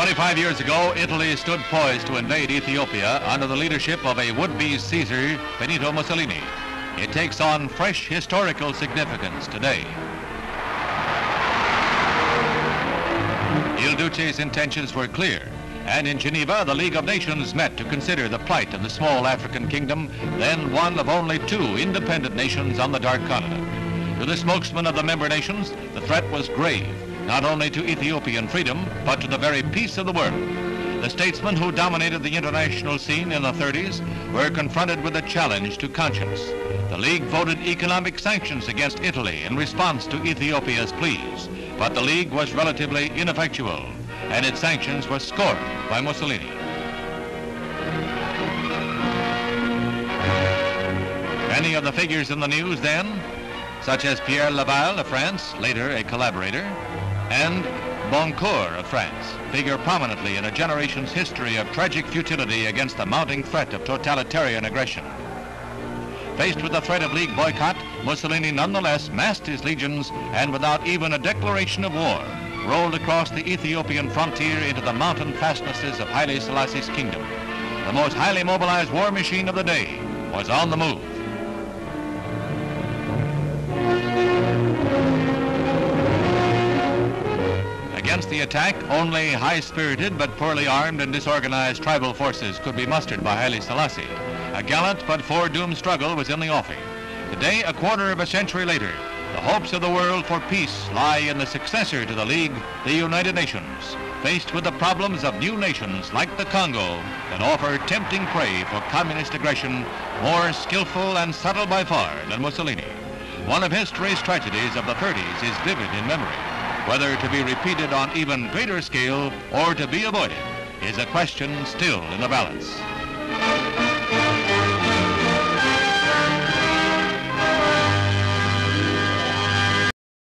25 years ago, Italy stood poised to invade Ethiopia under the leadership of a would-be Caesar, Benito Mussolini. It takes on fresh historical significance today. Il Duce's intentions were clear, and in Geneva, the League of Nations met to consider the plight of the small African kingdom, then one of only two independent nations on the Dark Continent. To the spokesman of the member nations, the threat was grave, not only to Ethiopian freedom, but to the very peace of the world. The statesmen who dominated the international scene in the 30s were confronted with a challenge to conscience. The League voted economic sanctions against Italy in response to Ethiopia's pleas, but the League was relatively ineffectual, and its sanctions were scorned by Mussolini. Many of the figures in the news then, such as Pierre Laval of France, later a collaborator, and Boncourt of France, figure prominently in a generation's history of tragic futility against the mounting threat of totalitarian aggression. Faced with the threat of League boycott, Mussolini nonetheless massed his legions and without even a declaration of war, rolled across the Ethiopian frontier into the mountain fastnesses of Haile Selassie's kingdom. The most highly mobilized war machine of the day was on the move. Against the attack, only high-spirited but poorly armed and disorganized tribal forces could be mustered by Haile Selassie. A gallant but foredoomed struggle was in the offing. Today, a quarter of a century later, the hopes of the world for peace lie in the successor to the League, the United Nations, faced with the problems of new nations like the Congo that offer tempting prey for communist aggression, more skillful and subtle by far than Mussolini. One of history's tragedies of the 30s is vivid in memory. Whether to be repeated on even greater scale or to be avoided is a question still in the balance.